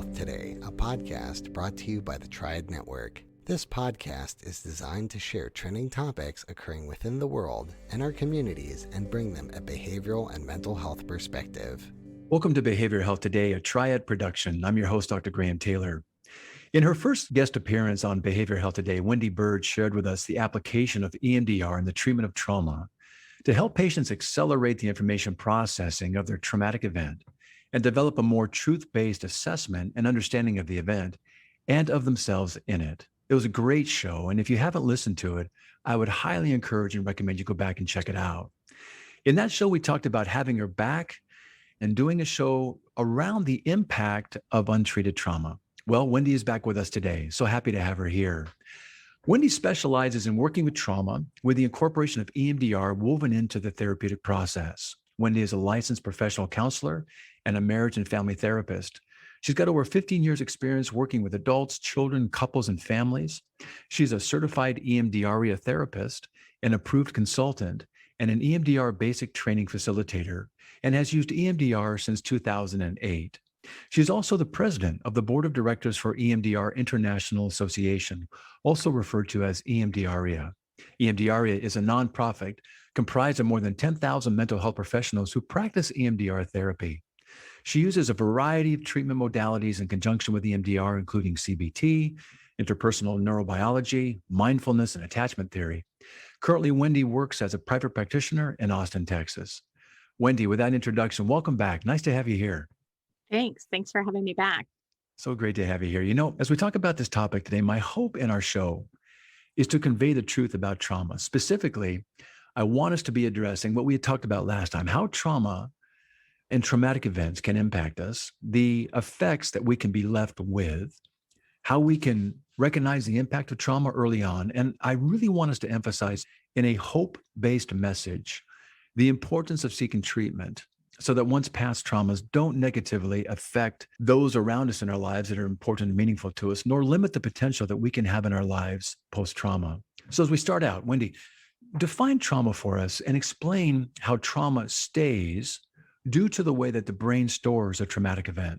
Health Today, a podcast brought to you by the Triad Network. This podcast is designed to share trending topics occurring within the world and our communities and bring them a behavioral and mental health perspective. Welcome to Behavioral Health Today, a Triad production. I'm your host, Dr. Graham Taylor. In her first guest appearance on Behavioral Health Today, Wendy Byrd shared with us the application of EMDR in the treatment of trauma to help patients accelerate the information processing of their traumatic event and develop a more truth-based assessment and understanding of the event and of themselves in it. It was a great show, and if you haven't listened to it, I would highly encourage and recommend you go back and check it out. In that show, we talked about having her back and doing a show around the impact of untreated trauma. Well, Wendy is back with us today, so happy to have her here. Wendy specializes in working with trauma with the incorporation of EMDR woven into the therapeutic process. Wendy is a licensed professional counselor and a marriage and family therapist. She's got over 15 years experience working with adults, children, couples, and families. She's a certified EMDRIA therapist, an approved consultant, and an EMDR basic training facilitator, and has used EMDR since 2008. She's also the president of the board of directors for EMDR International Association, also referred to as EMDRIA. EMDRIA is a nonprofit comprised of more than 10,000 mental health professionals who practice EMDR therapy. She uses a variety of treatment modalities in conjunction with EMDR, including CBT, interpersonal neurobiology, mindfulness, and attachment theory. Currently, Wendy works as a private practitioner in Austin, Texas. Wendy, with that introduction, welcome back. Nice to have you here. Thanks. Thanks for having me back. So great to have you here. You know, as we talk about this topic today, my hope in our show is to convey the truth about trauma. Specifically, I want us to be addressing what we had talked about last time, how trauma and traumatic events can impact us, the effects that we can be left with, how we can recognize the impact of trauma early on. And I really want us to emphasize in a hope-based message, the importance of seeking treatment so that once past traumas don't negatively affect those around us in our lives that are important and meaningful to us, nor limit the potential that we can have in our lives post-trauma. So as we start out, Wendy, define trauma for us and explain how trauma stays due to the way that the brain stores a traumatic event.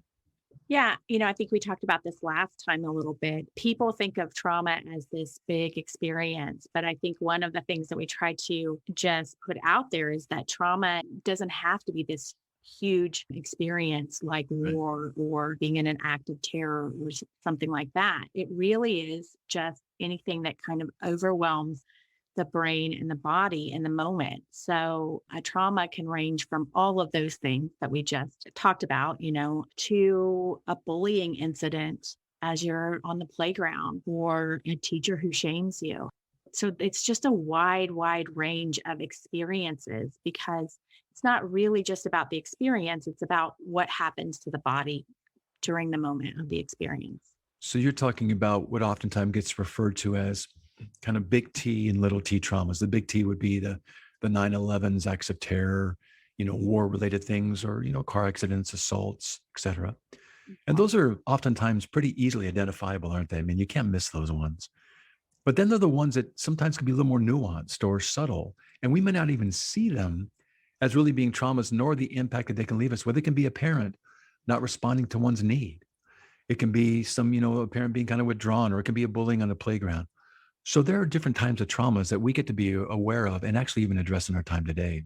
Yeah. I think we talked about this last time a little bit. People think of trauma as this big experience, but I think one of the things that we try to just put out there is that trauma doesn't have to be this huge experience like war or being in an act of terror or something like that. It really is just anything that kind of overwhelms the brain and the body in the moment. So a trauma can range from all of those things that we just talked about, to a bullying incident as you're on the playground or a teacher who shames you. So it's just a wide range of experiences because it's not really just about the experience. It's about what happens to the body during the moment of the experience. So you're talking about what oftentimes gets referred to as kind of big T and little T traumas. The big T would be the 9/11s, acts of terror, war-related things, or, car accidents, assaults, et cetera. And those are oftentimes pretty easily identifiable, aren't they? I mean, you can't miss those ones. But then they're the ones that sometimes can be a little more nuanced or subtle, and we may not even see them as really being traumas, nor the impact that they can leave us, whether it can be a parent not responding to one's need. It can be a parent being kind of withdrawn, or it can be a bullying on the playground. So there are different types of traumas that we get to be aware of and actually even address in our time today.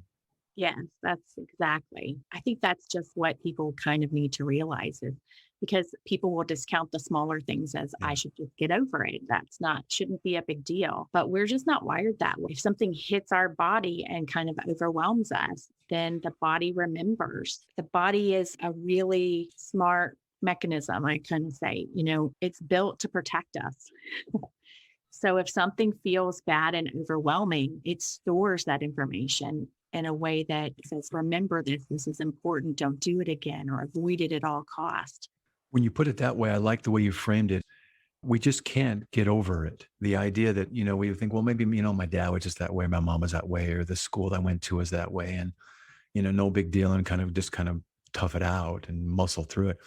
Yes, that's exactly. I think that's just what people kind of need to realize is because people will discount the smaller things as I should just get over it. Shouldn't be a big deal, but we're just not wired that way. If something hits our body and kind of overwhelms us, then the body remembers. The body is a really smart mechanism, I kind of say, it's built to protect us. So if something feels bad and overwhelming, it stores that information in a way that says, remember this is important. Don't do it again or avoid it at all cost. When you put it that way, I like the way you framed it. We just can't get over it. The idea that, we think, well, maybe, my dad was just that way. My mom was that way, or the school I went to was that way. And, no big deal, and kind of tough it out and muscle through it.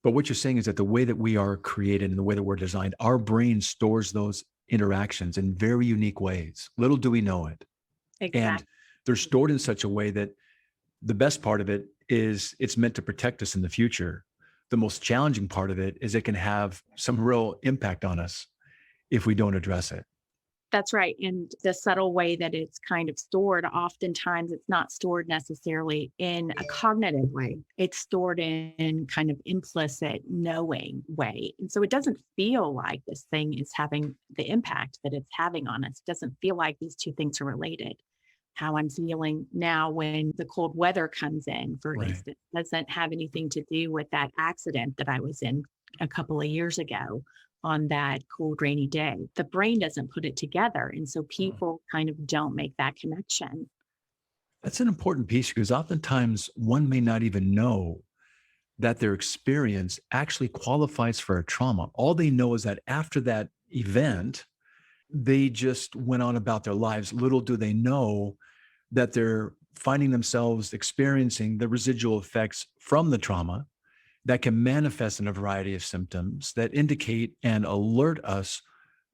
But what you're saying is that the way that we are created and the way that we're designed, our brain stores those interactions in very unique ways. Little do we know it. Exactly. And they're stored in such a way that the best part of it is it's meant to protect us in the future. the most challenging part of it is it can have some real impact on us if we don't address it. That's right. And the subtle way that it's kind of stored, oftentimes it's not stored necessarily in a cognitive way. It's stored in kind of implicit knowing way. And so it doesn't feel like this thing is having the impact that it's having on us. It doesn't feel like these two things are related. How I'm feeling now when the cold weather comes in, for Right. instance, doesn't have anything to do with that accident that I was in a couple of years ago on that cold, rainy day. The brain doesn't put it together. And so people kind of don't make that connection. That's an important piece because oftentimes one may not even know that their experience actually qualifies for a trauma. All they know is that after that event, they just went on about their lives. Little do they know that they're finding themselves experiencing the residual effects from the trauma that can manifest in a variety of symptoms that indicate and alert us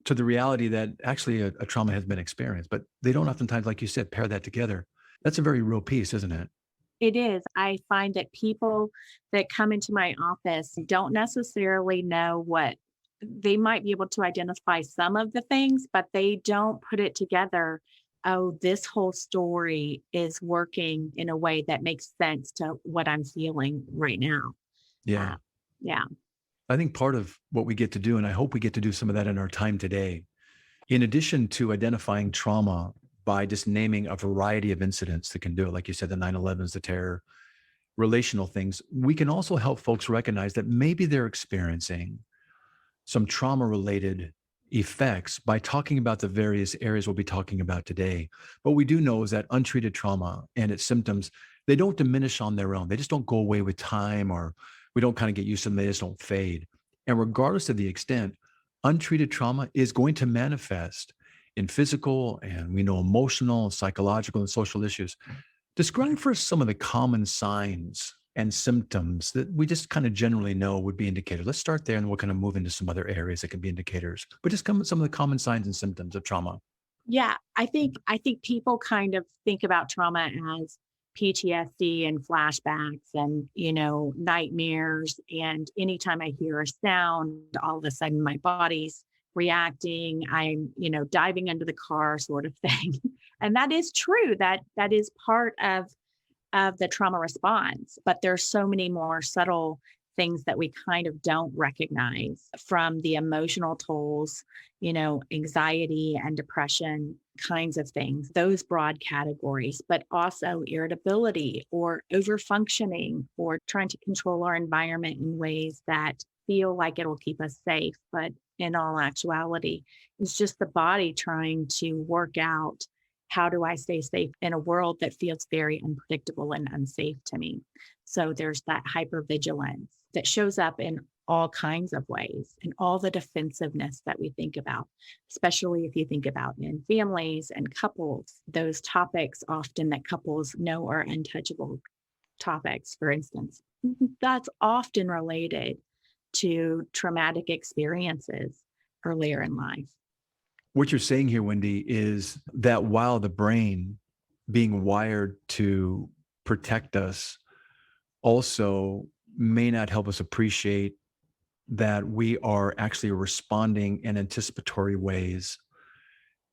to the reality that actually a trauma has been experienced. But they don't oftentimes, like you said, pair that together. That's a very real piece, isn't it? It is. I find that people that come into my office don't necessarily know what they might be able to identify some of the things, but they don't put it together. Oh, this whole story is working in a way that makes sense to what I'm feeling right now. Yeah. Uh, yeah. I think part of what we get to do, and I hope we get to do some of that in our time today, in addition to identifying trauma by just naming a variety of incidents that can do it, like you said, the 9/11s, the terror, relational things, we can also help folks recognize that maybe they're experiencing some trauma related effects by talking about the various areas we'll be talking about today. What we do know is that untreated trauma and its symptoms, they don't diminish on their own. They just don't go away with time, or we don't kind of get used to them. They just don't fade. And regardless of the extent, untreated trauma is going to manifest in physical and we know emotional, psychological, and social issues. Describe for us some of the common signs and symptoms that we just kind of generally know would be indicators. Let's start there and we'll kind of move into some other areas that can be indicators. But just come with some of the common signs and symptoms of trauma. Yeah. I think people kind of think about trauma as PTSD and flashbacks and, nightmares. And anytime I hear a sound, all of a sudden my body's reacting. I'm, diving under the car sort of thing. And that is true. That is part of the trauma response. But there's so many more subtle things that we kind of don't recognize, from the emotional tolls, anxiety and depression kinds of things, those broad categories, but also irritability or overfunctioning or trying to control our environment in ways that feel like it'll keep us safe. But in all actuality, it's just the body trying to work out, how do I stay safe in a world that feels very unpredictable and unsafe to me? So there's that hypervigilance that shows up in all kinds of ways, and all the defensiveness that we think about, especially if you think about in families and couples, those topics often that couples know are untouchable topics, for instance, that's often related to traumatic experiences earlier in life. What you're saying here, Wendy, is that while the brain being wired to protect us also may not help us appreciate that we are actually responding in anticipatory ways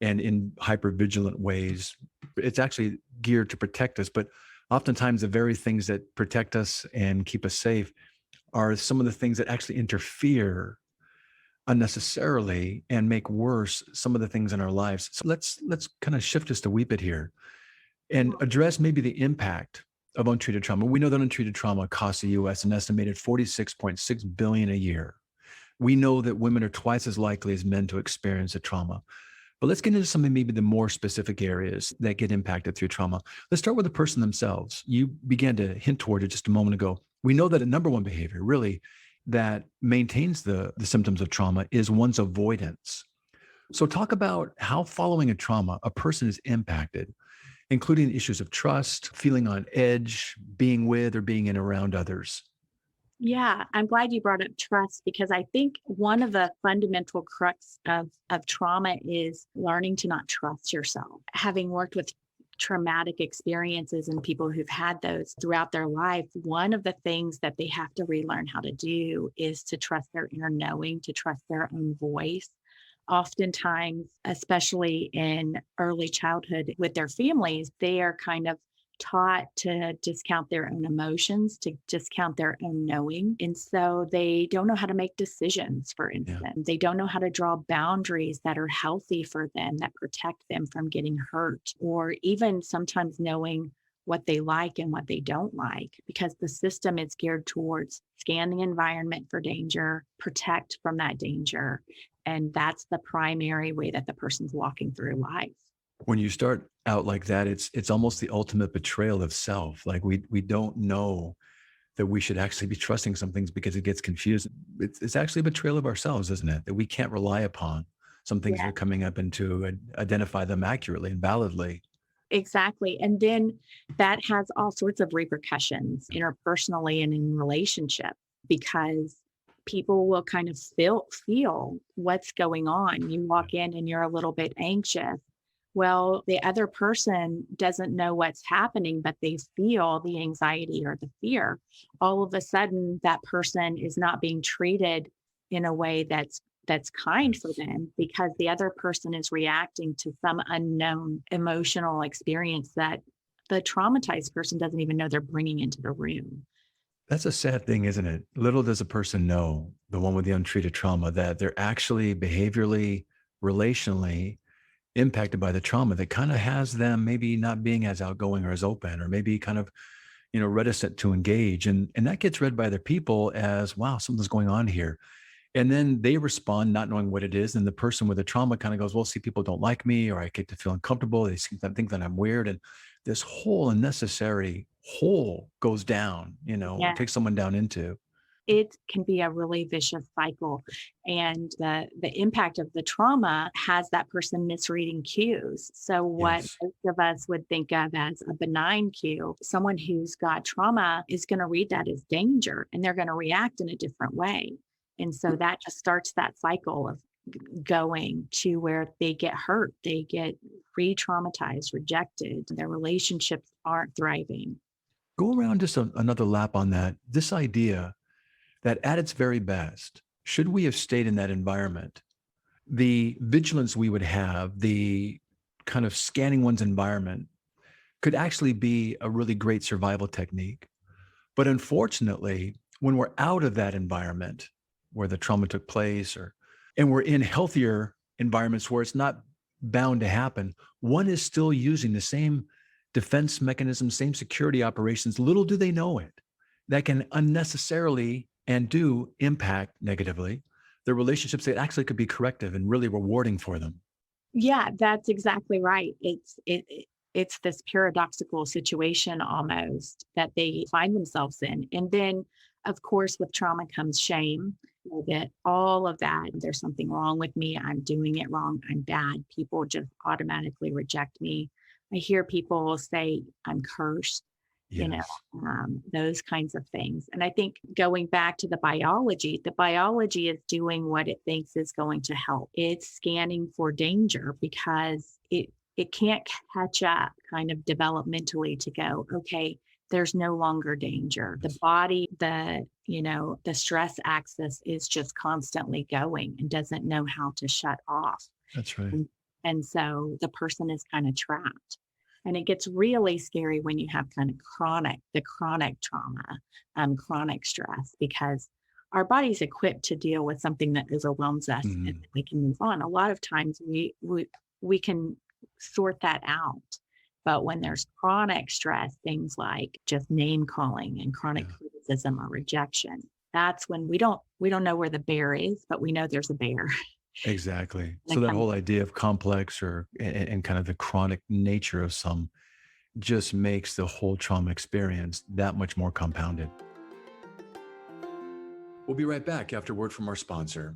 and in hypervigilant ways. It's actually geared to protect us, but oftentimes the very things that protect us and keep us safe are some of the things that actually interfere unnecessarily and make worse some of the things in our lives. So let's kind of shift just a wee bit here and address maybe the impact of untreated trauma. We know that untreated trauma costs the U.S. an estimated $46.6 billion a year. We know that women are twice as likely as men to experience a trauma. But let's get into some of maybe the more specific areas that get impacted through trauma. Let's start with the person themselves. You began to hint toward it just a moment ago. We know that a number one behavior really that maintains the symptoms of trauma is one's avoidance. So talk about how following a trauma, a person is impacted, including issues of trust, feeling on edge, being with or being in around others. Yeah, I'm glad you brought up trust, because I think one of the fundamental crux of trauma is learning to not trust yourself. Having worked with traumatic experiences and people who've had those throughout their life, one of the things that they have to relearn how to do is to trust their inner knowing, to trust their own voice. Oftentimes, especially in early childhood with their families, they are kind of taught to discount their own emotions, to discount their own knowing. And so they don't know how to make decisions, for Yeah. instance. They don't know how to draw boundaries that are healthy for them, that protect them from getting hurt, or even sometimes knowing what they like and what they don't like, because the system is geared towards scan the environment for danger, protect from that danger. And that's the primary way that the person's walking through life. When you start out like that, it's almost the ultimate betrayal of self. Like we don't know that we should actually be trusting some things because it gets confused. It's actually a betrayal of ourselves, isn't it? That we can't rely upon some things that Yeah, are coming up and to identify them accurately and validly. exactly. And then that has all sorts of repercussions interpersonally and in relationship, because people will kind of feel what's going on. You walk in and you're a little bit anxious. Well, the other person doesn't know what's happening, but they feel the anxiety or the fear. All of a sudden, that person is not being treated in a way that's kind for them, because the other person is reacting to some unknown emotional experience that the traumatized person doesn't even know they're bringing into the room. That's a sad thing, isn't it? Little does a person know, the one with the untreated trauma, that they're actually behaviorally, relationally impacted by the trauma that kind of has them maybe not being as outgoing or as open, or maybe kind of, reticent to engage. And that gets read by other people as, wow, something's going on here. And then they respond not knowing what it is. And the person with the trauma kind of goes, well, see, people don't like me, or I get to feel uncomfortable. They think that I'm weird. And this whole unnecessary hole goes down, Yeah. takes someone down into. It can be a really vicious cycle. And the impact of the trauma has that person misreading cues. So what Yes. most of us would think of as a benign cue, someone who's got trauma is going to read that as danger, and they're going to react in a different way. And so that just starts that cycle of going to where they get hurt, they get re-traumatized, rejected, their relationships aren't thriving. Go around just another lap on that. This idea that at its very best, should we have stayed in that environment, the vigilance we would have, the kind of scanning one's environment could actually be a really great survival technique. But unfortunately, when we're out of that environment where the trauma took place, and we're in healthier environments where it's not bound to happen, one is still using the same defense mechanisms, same security operations. Little do they know it, that can unnecessarily and do impact negatively the relationships that actually could be corrective and really rewarding for them. Yeah, that's exactly right. It's this paradoxical situation almost that they find themselves in. And then, of course, with trauma comes shame. That all of that, there's something wrong with me. I'm doing it wrong. I'm bad. People just automatically reject me. I hear people say I'm cursed, you know, Yes. those kinds of things. And I think going back to the biology is doing what it thinks is going to help. It's scanning for danger because it can't catch up kind of developmentally to go, okay, there's no longer danger. The body, the stress axis is just constantly going and doesn't know how to shut off. That's right. And so the person is kind of trapped. And it gets really scary when you have kind of chronic trauma, chronic stress, because our body's equipped to deal with something that overwhelms us and Mhm. then we can move on. A lot of times we can sort that out. But when there's chronic stress, things like just name calling and chronic Yeah. criticism or rejection, that's when we don't know where the bear is, but we know there's a bear. Exactly. And So it that comes. whole idea of complex and kind of the chronic nature of some just makes the whole trauma experience that much more compounded. We'll be right back after word from our sponsor.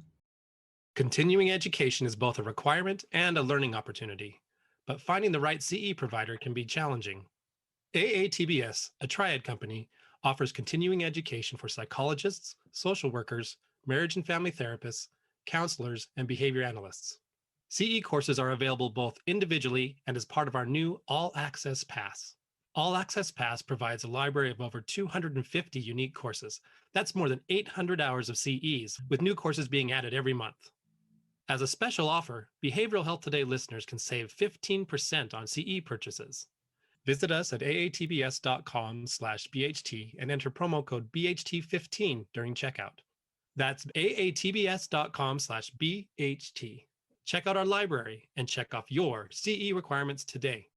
Continuing education is both a requirement and a learning opportunity, but finding the right CE provider can be challenging. AATBS, a triad company, offers continuing education for psychologists, social workers, marriage and family therapists, counselors, and behavior analysts. CE courses are available both individually and as part of our new All Access Pass. All Access Pass provides a library of over 250 unique courses. That's more than 800 hours of CEs, with new courses being added every month. As a special offer, Behavioral Health Today listeners can save 15% on CE purchases. Visit us at aatbs.com/BHT and enter promo code BHT15 during checkout. That's aatbs.com/BHT. Check out our library and check off your CE requirements today.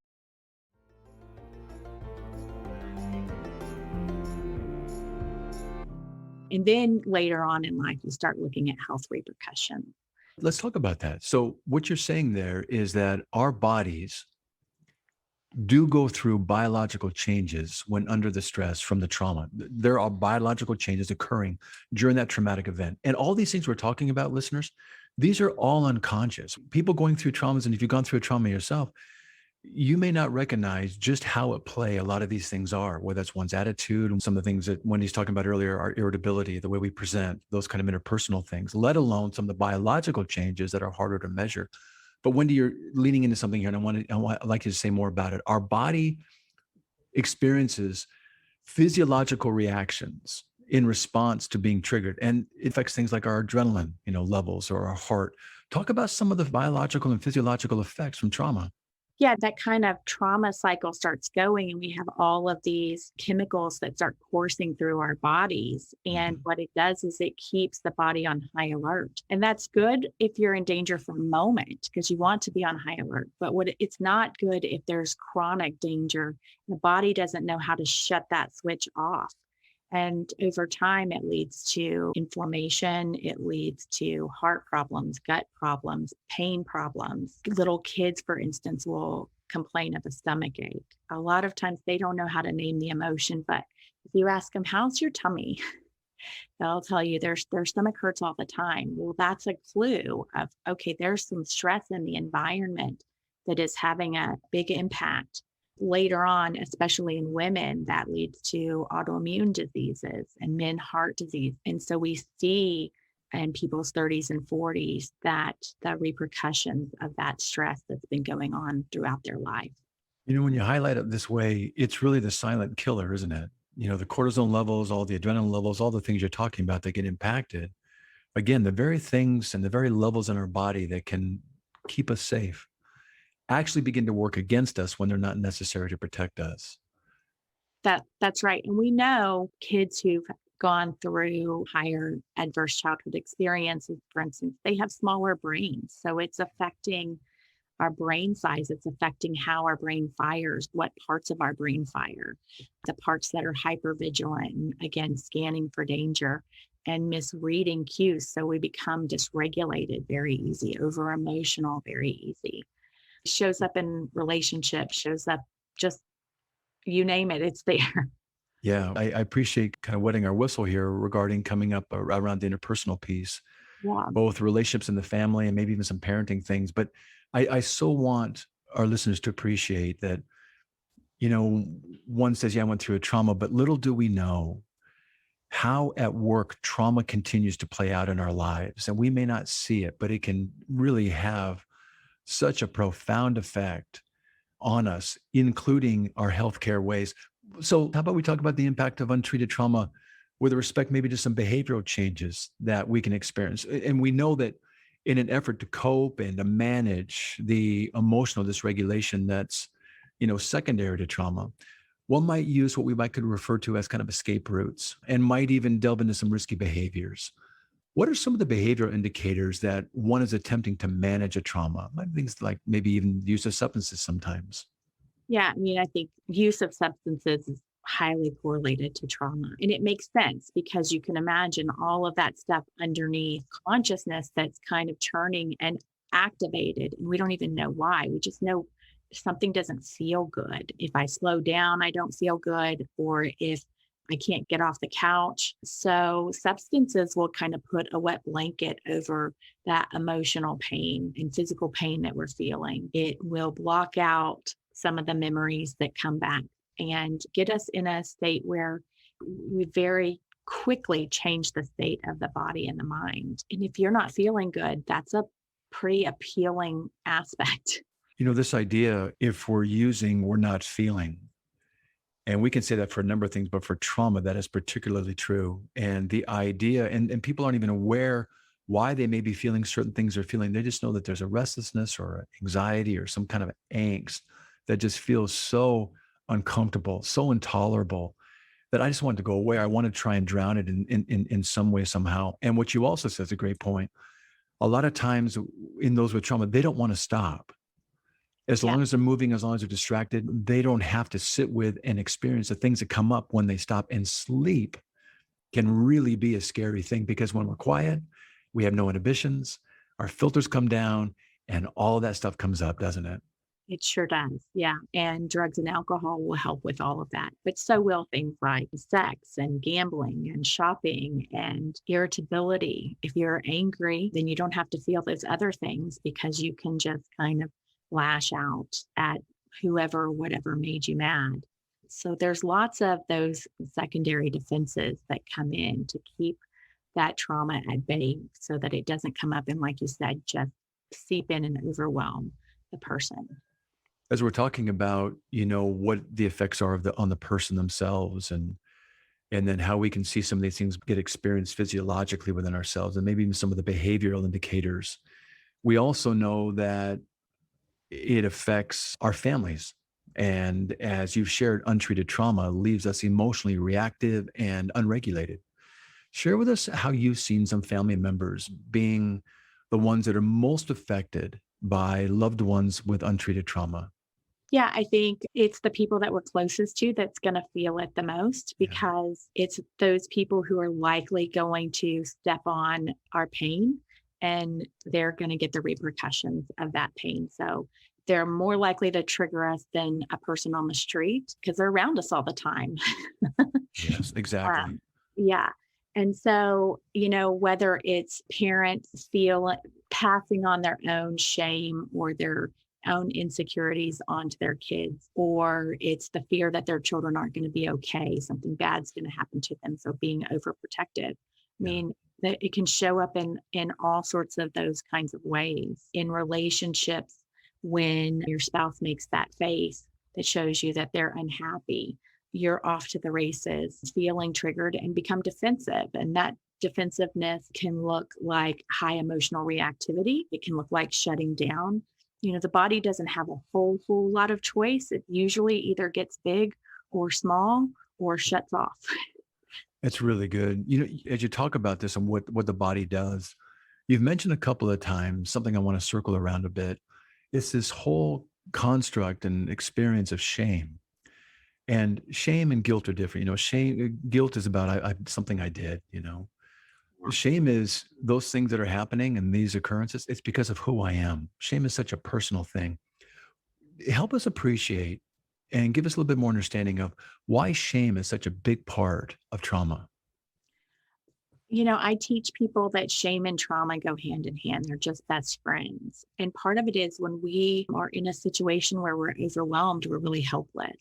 And then later on in life, you start looking at health repercussions. Let's talk about that. So what you're saying there is that our bodies do go through biological changes when under the stress from the trauma. There are biological changes occurring during that traumatic event. And all these things we're talking about, listeners, these are all unconscious. People going through traumas, and if you've gone through a trauma yourself, you may not recognize just how at play a lot of these things are, whether it's one's attitude and some of the things that Wendy's talking about earlier, our irritability, the way we present, those kind of interpersonal things, let alone some of the biological changes that are harder to measure. But Wendy, you're leaning into something here, and I'd like you to say more about it. Our body experiences physiological reactions in response to being triggered, and it affects things like our adrenaline, levels, or our heart. Talk about some of the biological and physiological effects from trauma. Yeah, that kind of trauma cycle starts going, and we have all of these chemicals that start coursing through our bodies. And what it does is it keeps the body on high alert. And that's good if you're in danger for a moment, because you want to be on high alert. But it's not good if there's chronic danger. The body doesn't know how to shut that switch off. And over time, it leads to inflammation. It leads to heart problems, gut problems, pain problems. Little kids, for instance, will complain of a stomach ache. A lot of times they don't know how to name the emotion, but if you ask them, how's your tummy? They'll tell you their stomach hurts all the time. Well, that's a clue of, okay, there's some stress in the environment that is having a big impact. Later on, especially in women, that leads to autoimmune diseases and men heart disease. And so we see in people's 30s and 40s that the repercussions of that stress that's been going on throughout their life. When you highlight it this way, it's really the silent killer, isn't it? The cortisone levels, all the adrenaline levels, all the things you're talking about that get impacted. Again, the very things and the very levels in our body that can keep us safe actually begin to work against us when they're not necessary to protect us. That's right. And we know kids who've gone through higher adverse childhood experiences, for instance, they have smaller brains. So it's affecting our brain size. It's affecting how our brain fires, what parts of our brain fire, the parts that are hypervigilant, again, scanning for danger and misreading cues. So we become dysregulated very easy, over emotional very easy. Shows up in relationships, shows up just, you name it, it's there. Yeah, I appreciate kind of wetting our whistle here regarding coming up around the interpersonal piece, Yeah. both relationships in the family and maybe even some parenting things. But I so want our listeners to appreciate that, one says, yeah, I went through a trauma, but little do we know how at work trauma continues to play out in our lives. And we may not see it, but it can really have such a profound effect on us, including our healthcare ways. So how about we talk about the impact of untreated trauma with respect maybe to some behavioral changes that we can experience. And we know that in an effort to cope and to manage the emotional dysregulation that's, secondary to trauma, one might use what we could refer to as kind of escape routes and might even delve into some risky behaviors. What are some of the behavioral indicators that one is attempting to manage a trauma? Things like maybe even use of substances sometimes. Yeah, I think use of substances is highly correlated to trauma. And it makes sense because you can imagine all of that stuff underneath consciousness that's kind of churning and activated. And we don't even know why. We just know something doesn't feel good. If I slow down, I don't feel good. Or if I can't get off the couch. So substances will kind of put a wet blanket over that emotional pain and physical pain that we're feeling. It will block out some of the memories that come back and get us in a state where we very quickly change the state of the body and the mind. And if you're not feeling good, that's a pretty appealing aspect. This idea, if we're using, we're not feeling. And we can say that for a number of things, but for trauma, that is particularly true. And the idea, and people aren't even aware why they may be feeling certain things they're feeling. They just know that there's a restlessness or anxiety or some kind of angst that just feels so uncomfortable, so intolerable that I just want it to go away. I want to try and drown it in some way, somehow. And what you also said is a great point. A lot of times in those with trauma, they don't want to stop. As long as they're moving, as long as they're distracted, they don't have to sit with and experience the things that come up when they stop. And sleep can really be a scary thing, because when we're quiet, we have no inhibitions, our filters come down, and all of that stuff comes up, doesn't it? It sure does. Yeah. And drugs and alcohol will help with all of that. But so will things like sex and gambling and shopping and irritability. If you're angry, then you don't have to feel those other things, because you can just kind of lash out at whoever or whatever made you mad. So there's lots of those secondary defenses that come in to keep that trauma at bay so that it doesn't come up and, like you said, just seep in and overwhelm the person. As we're talking about, what the effects are on the person themselves, and then how we can see some of these things get experienced physiologically within ourselves, and maybe even some of the behavioral indicators. We also know that it affects our families. And as you've shared, untreated trauma leaves us emotionally reactive and unregulated. Share with us how you've seen some family members being the ones that are most affected by loved ones with untreated trauma. Yeah, I think it's the people that we're closest to that's going to feel it the most, because it's those people who are likely going to step on our pain, and they're going to get the repercussions of that pain. So they're more likely to trigger us than a person on the street, because they're around us all the time. Yes, exactly. Yeah. And so, whether it's parents passing on their own shame or their own insecurities onto their kids, or it's the fear that their children aren't going to be okay, something bad's going to happen to them, so being overprotective. I mean, that it can show up in all sorts of those kinds of ways. In relationships, when your spouse makes that face that shows you that they're unhappy, you're off to the races, feeling triggered and become defensive. And that defensiveness can look like high emotional reactivity. It can look like shutting down. The body doesn't have a whole lot of choice. It usually either gets big or small or shuts off. It's really good. As you talk about this and what the body does, you've mentioned a couple of times something I want to circle around a bit. It's this whole construct and experience of shame. And shame and guilt are different. Guilt is about something I did. Shame is those things that are happening and these occurrences. It's because of who I am. Shame is such a personal thing. Help us appreciate and give us a little bit more understanding of why shame is such a big part of trauma. I teach people that shame and trauma go hand in hand. They're just best friends. And part of it is when we are in a situation where we're overwhelmed, we're really helpless.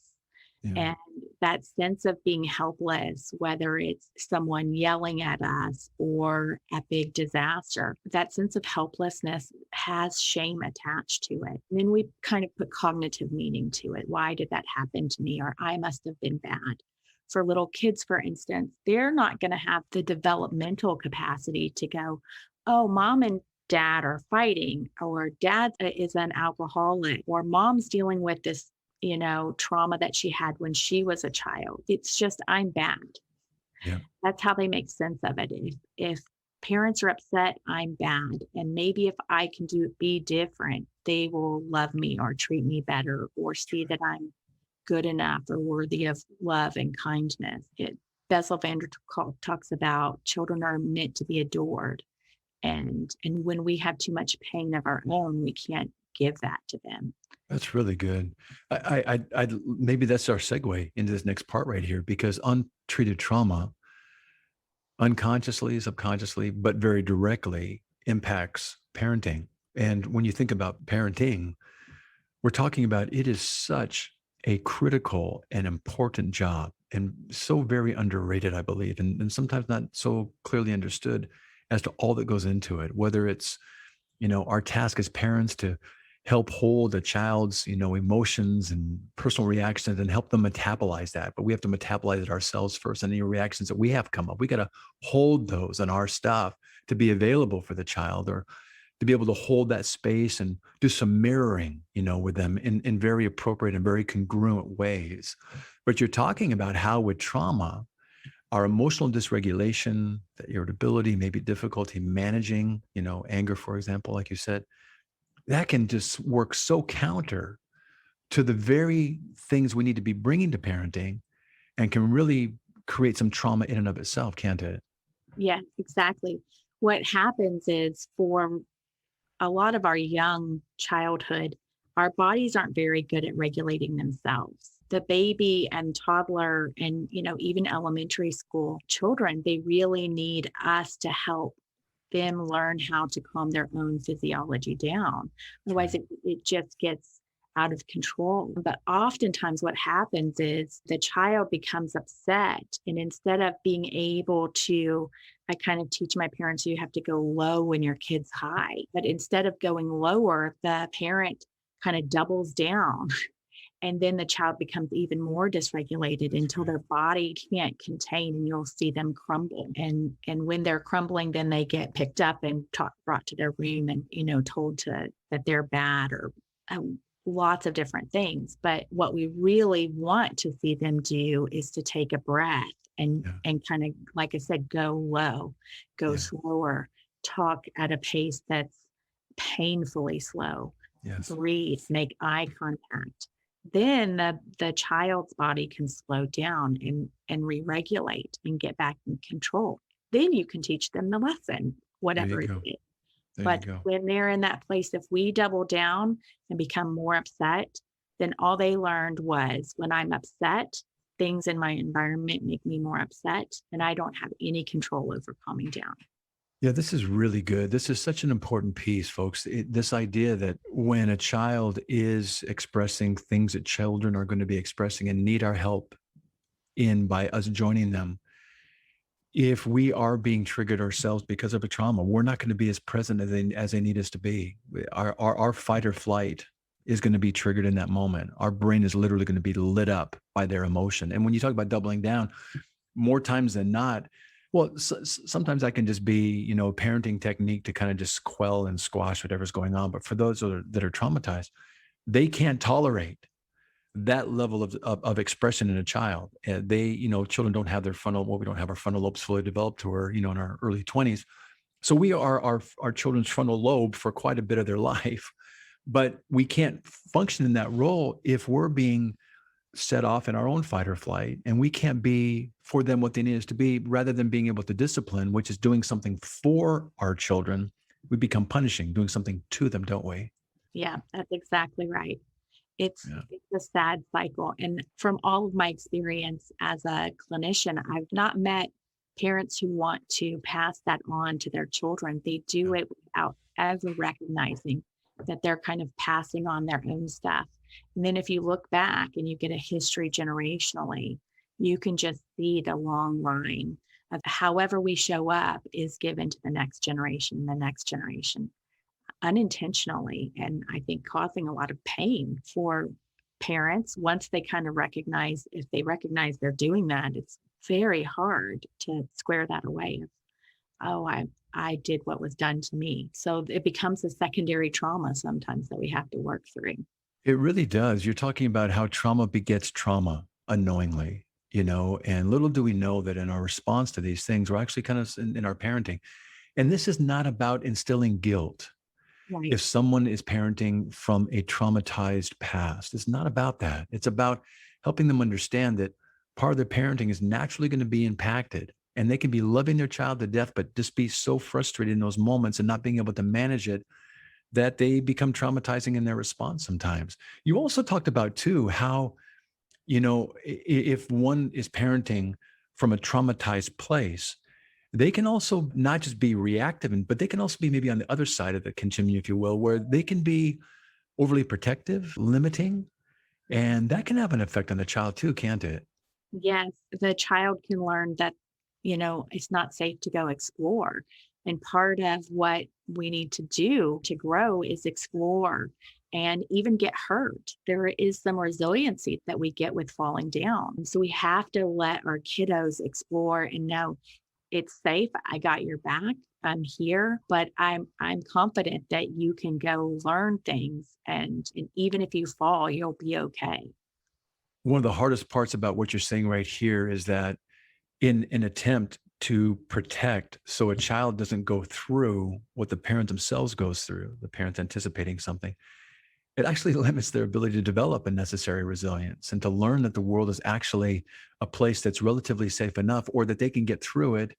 Yeah. And that sense of being helpless, whether it's someone yelling at us or a big disaster, that sense of helplessness has shame attached to it. And then we kind of put cognitive meaning to it. Why did that happen to me? Or I must have been bad. For little kids, for instance, they're not going to have the developmental capacity to go, oh, mom and dad are fighting, or dad is an alcoholic, or mom's dealing with this trauma that she had when she was a child. It's just, I'm bad. Yeah. That's how they make sense of it. If parents are upset, I'm bad. And maybe if I can be different, they will love me or treat me better or see that I'm good enough or worthy of love and kindness. Bessel van der Kolk talks about children are meant to be adored. And when we have too much pain of our own, we can't give that to them. That's really good. I maybe that's our segue into this next part right here, because untreated trauma, unconsciously, subconsciously, but very directly impacts parenting. And when you think about parenting, we're talking about it is such a critical and important job, and so very underrated, I believe, and sometimes not so clearly understood as to all that goes into it, whether it's Our task as parents to help hold a child's, emotions and personal reactions and help them metabolize that. But we have to metabolize it ourselves first. And any reactions that we have come up, we got to hold those on our stuff to be available for the child, or to be able to hold that space and do some mirroring, with them in very appropriate and very congruent ways. But you're talking about how with trauma, our emotional dysregulation, the irritability, maybe difficulty managing, anger, for example, like you said, that can just work so counter to the very things we need to be bringing to parenting, and can really create some trauma in and of itself, can't it? Yeah, exactly. What happens is for a lot of our young childhood, our bodies aren't very good at regulating themselves. The baby and toddler and, even elementary school children, they really need us to help them learn how to calm their own physiology down. Otherwise, it just gets out of control. But oftentimes what happens is the child becomes upset. And instead of being able to, I kind of teach my parents, you have to go low when your kid's high. But instead of going lower, the parent kind of doubles down. And then the child becomes even more dysregulated until their body can't contain, and you'll see them crumble. And when they're crumbling, then they get picked up and brought to their room and, told that they're bad, or lots of different things. But what we really want to see them do is to take a breath and kind of, like I said, go low, go slower, talk at a pace that's painfully slow, breathe, make eye contact. Then the child's body can slow down and re-regulate and get back in control. Then you can teach them the lesson, whatever it is. But when they're in that place, if we double down and become more upset, then all they learned was, when I'm upset, things in my environment make me more upset, and I don't have any control over calming down. Yeah, this is really good. This is such an important piece, folks. This idea that when a child is expressing things that children are going to be expressing and need our help in by us joining them, if we are being triggered ourselves because of a trauma, we're not going to be as present as they need us to be. Our fight or flight is going to be triggered in that moment. Our brain is literally going to be lit up by their emotion. And when you talk about doubling down, more times than not, well, sometimes that can just be, a parenting technique to kind of just quell and squash whatever's going on. But for those that are traumatized, they can't tolerate that level of expression in a child. Children don't have we don't have our frontal lobes fully developed to in our early 20s. So we are our children's frontal lobe for quite a bit of their life, but we can't function in that role if we're being set off in our own fight or flight, and we can't be for them what they need us to be. Rather than being able to discipline, which is doing something for our children, we become punishing, doing something to them, don't we? Yeah, that's exactly right. It's a sad cycle. And from all of my experience as a clinician, I've not met parents who want to pass that on to their children. They do it without ever recognizing that they're kind of passing on their own stuff. And then if you look back and you get a history generationally, you can just see the long line of however we show up is given to the next generation, unintentionally. And I think causing a lot of pain for parents once they kind of recognize, if they recognize they're doing that, it's very hard to square that away. Oh, I did what was done to me. So it becomes a secondary trauma sometimes that we have to work through. It really does. You're talking about how trauma begets trauma unknowingly, and little do we know that in our response to these things, we're actually kind of in our parenting. And this is not about instilling guilt. Right. If someone is parenting from a traumatized past, it's not about that. It's about helping them understand that part of their parenting is naturally going to be impacted, and they can be loving their child to death, but just be so frustrated in those moments and not being able to manage it that they become traumatizing in their response sometimes. You also talked about too, how, if one is parenting from a traumatized place, they can also not just be reactive, but they can also be maybe on the other side of the continuum, if you will, where they can be overly protective, limiting, and that can have an effect on the child too, can't it? Yes, the child can learn that, it's not safe to go explore. And part of what we need to do to grow is explore and even get hurt. There is some resiliency that we get with falling down. So we have to let our kiddos explore and know it's safe. I got your back. I'm here, but I'm confident that you can go learn things, and even if you fall, you'll be okay. One of the hardest parts about what you're saying right here is that in an attempt to protect so a child doesn't go through what the parent themselves goes through, the parent's anticipating something, it actually limits their ability to develop a necessary resilience and to learn that the world is actually a place that's relatively safe enough, or that they can get through it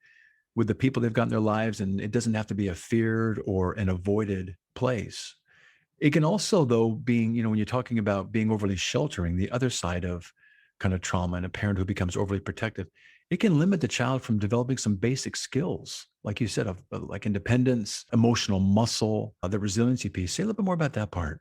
with the people they've got in their lives, and it doesn't have to be a feared or an avoided place. It can also, though, being, when you're talking about being overly sheltering, the other side of kind of trauma and a parent who becomes overly protective, it can limit the child from developing some basic skills, like you said, of like independence, emotional muscle, the resiliency piece. Say a little bit more about that part.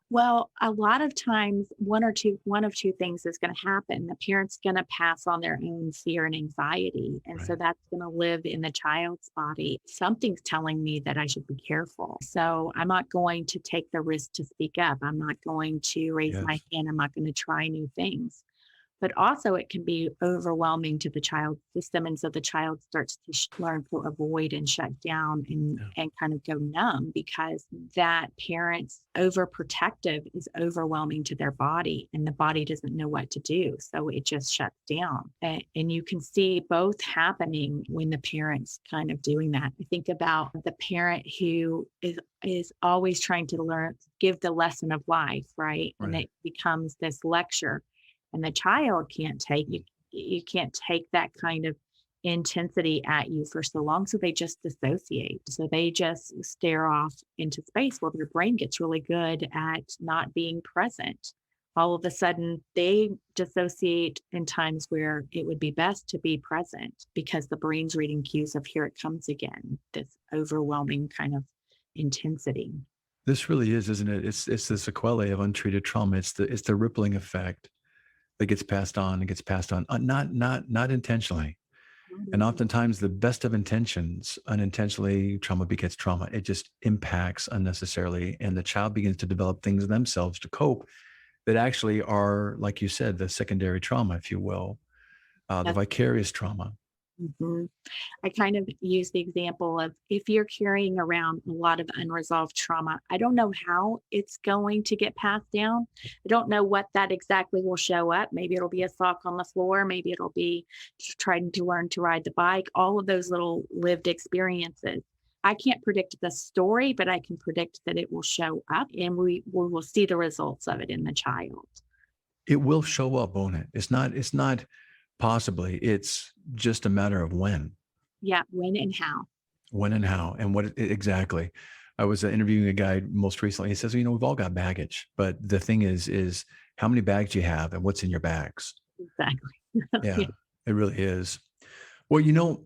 Well, a lot of times, one of two things is going to happen. The parent's going to pass on their own fear and anxiety. And so Right. that's going to live in the child's body. Something's telling me that I should be careful. So I'm not going to take the risk to speak up. I'm not going to raise my Yes. hand. I'm not going to try new things. But also, it can be overwhelming to the child's system. And so the child starts to learn to avoid and shut down Yeah. and kind of go numb, because that parent's overprotective is overwhelming to their body, and the body doesn't know what to do. So it just shuts down. And you can see both happening when the parent's kind of doing that. I think about the parent who is always trying to learn, give the lesson of life, right? And Right. it becomes this lecture, and the child can't take you can't take that kind of intensity at you for so long, so they just dissociate. So they just stare off into space. Well, their brain gets really good at not being present. All of a sudden they dissociate in times where it would be best to be present, because the brain's reading cues of here it comes again, this overwhelming kind of intensity. This really is, isn't it? It's the sequelae of untreated trauma. It's the rippling effect that gets passed on and gets passed on, not intentionally. And oftentimes, the best of intentions, unintentionally, trauma begets trauma. It just impacts unnecessarily, and the child begins to develop things themselves to cope that actually are, like you said, the secondary trauma, if you will, the That's vicarious trauma. mhm. I kind of use the example of, if you're carrying around a lot of unresolved trauma, I don't know how it's going to get passed down. I don't know what that exactly will show up. Maybe it'll be a sock on the floor. Maybe it'll be just trying to learn to ride the bike, all of those little lived experiences. I can't predict the story, but I can predict that it will show up, and we will see the results of it in the child. It will show up, won't it? It's not possibly. It's just a matter of Yeah, when and how. when and how, and what exactly. I was interviewing a guy most recently. He says, we've all got baggage, but the thing is how many bags do you have and what's in your bags? Exactly. Yeah, Yeah. it really is. Well,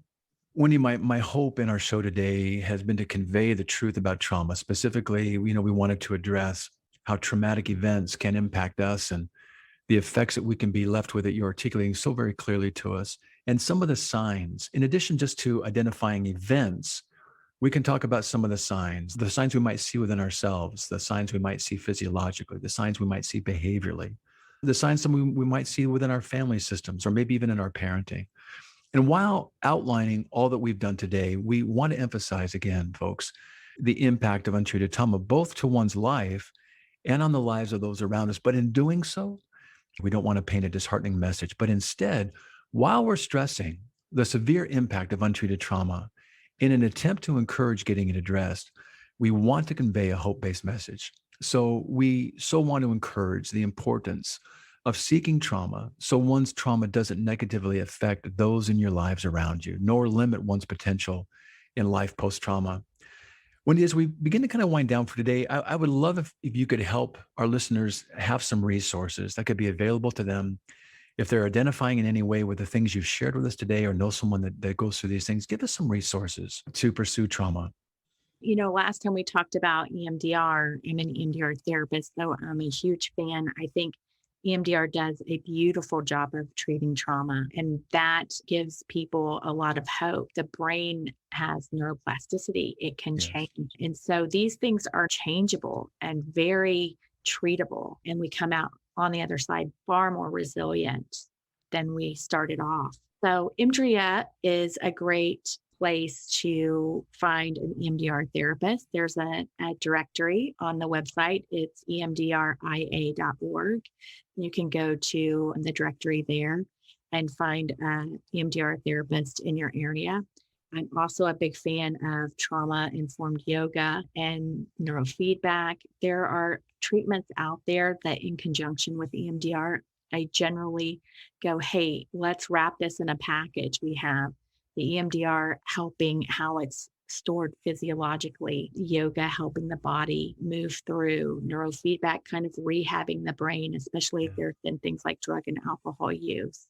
Wendy, my hope in our show today has been to convey the truth about trauma. Specifically, we wanted to address how traumatic events can impact us and the effects that we can be left with, that you're articulating so very clearly to us, and some of the signs. In addition just to identifying events, we can talk about some of the signs we might see within ourselves, the signs we might see physiologically, the signs we might see behaviorally, the signs that we might see within our family systems, or maybe even in our parenting. And while outlining all that we've done today, we want to emphasize again, folks, the impact of untreated trauma, both to one's life and on the lives of those around us. But in doing so, we don't want to paint a disheartening message, but instead, while we're stressing the severe impact of untreated trauma, in an attempt to encourage getting it addressed, we want to convey a hope-based message. So we so want to encourage the importance of seeking trauma, so one's trauma doesn't negatively affect those in your lives around you, nor limit one's potential in life post-trauma. Wendy, as we begin to kind of wind down for today, I would love if you could help our listeners have some resources that could be available to them. If they're identifying in any way with the things you've shared with us today, or know someone that goes through these things, give us some resources to pursue trauma. Last time we talked about EMDR, I'm an EMDR therapist, so I'm a huge fan. I think, EMDR does a beautiful job of treating trauma, and that gives people a lot of hope. The brain has neuroplasticity, it can Yes. change. And so these things are changeable and very treatable. And we come out on the other side far more resilient than we started off. So EMDRIA is a great place to find an EMDR therapist. There's a directory on the website. It's emdria.org. You can go to the directory there and find an EMDR therapist in your area. I'm also a big fan of trauma-informed yoga and neurofeedback. There are treatments out there that in conjunction with EMDR, I generally go, hey, let's wrap this in a package. We have the EMDR helping how it's stored physiologically, yoga helping the body move through, neurofeedback kind of rehabbing the brain, especially if there's been things like drug and alcohol use.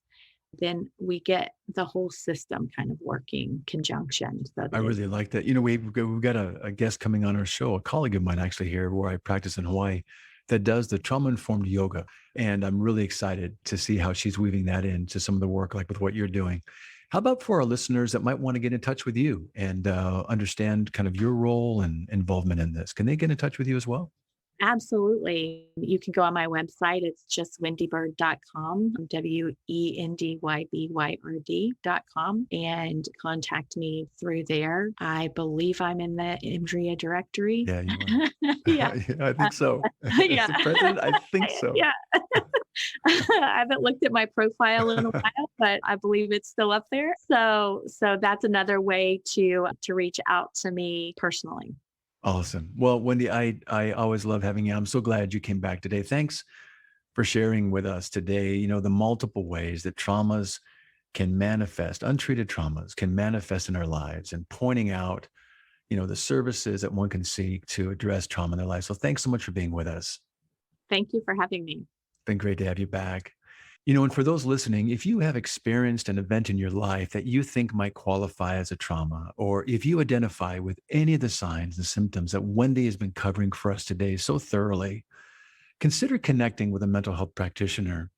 Then we get the whole system kind of working conjunction. So I really like that. We've got a guest coming on our show, a colleague of mine actually here where I practice in Hawaii that does the trauma-informed yoga. And I'm really excited to see how she's weaving that into some of the work, like with what you're doing. How about for our listeners that might want to get in touch with you and understand kind of your role and involvement in this? Can they get in touch with you as well? Absolutely. You can go on my website. It's just wendybyrd.com, WENDYBYRD.com, and contact me through there. I believe I'm in the EMDRIA directory. Yeah, you are. Yeah. I think so. Yeah. As the president, I think so. Yeah. I haven't looked at my profile in a while, but I believe it's still up there. So that's another way to reach out to me personally. Awesome. Well, Wendy, I always love having you. I'm so glad you came back today. Thanks for sharing with us today, the multiple ways that traumas can manifest, untreated traumas can manifest in our lives, and pointing out, the services that one can seek to address trauma in their life. So thanks so much for being with us. Thank you for having me. Been great to have you back. And for those listening, if you have experienced an event in your life that you think might qualify as a trauma, or if you identify with any of the signs and symptoms that Wendy has been covering for us today so thoroughly, consider connecting with a mental health practitioner.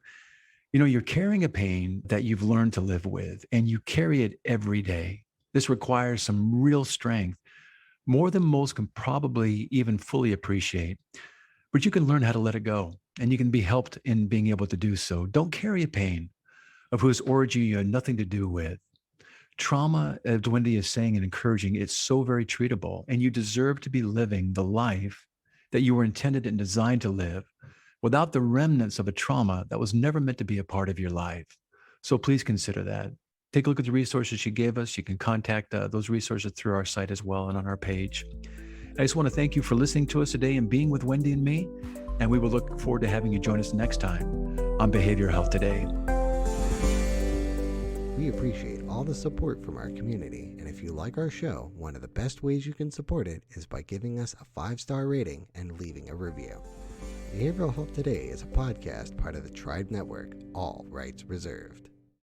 You're carrying a pain that you've learned to live with, and you carry it every day. This requires some real strength, more than most can probably even fully appreciate. But you can learn how to let it go, and you can be helped in being able to do so. Don't carry a pain of whose origin you had nothing to do with. Trauma, as Wendy is saying and encouraging, it's so very treatable, and you deserve to be living the life that you were intended and designed to live without the remnants of a trauma that was never meant to be a part of your life. So please consider that. Take a look at the resources she gave us. You can contact those resources through our site as well and on our page. I just want to thank you for listening to us today and being with Wendy and me. And we will look forward to having you join us next time on Behavioral Health Today. We appreciate all the support from our community. And if you like our show, one of the best ways you can support it is by giving us a 5-star rating and leaving a review. Behavioral Health Today is a podcast part of the Tribe Network, all rights reserved.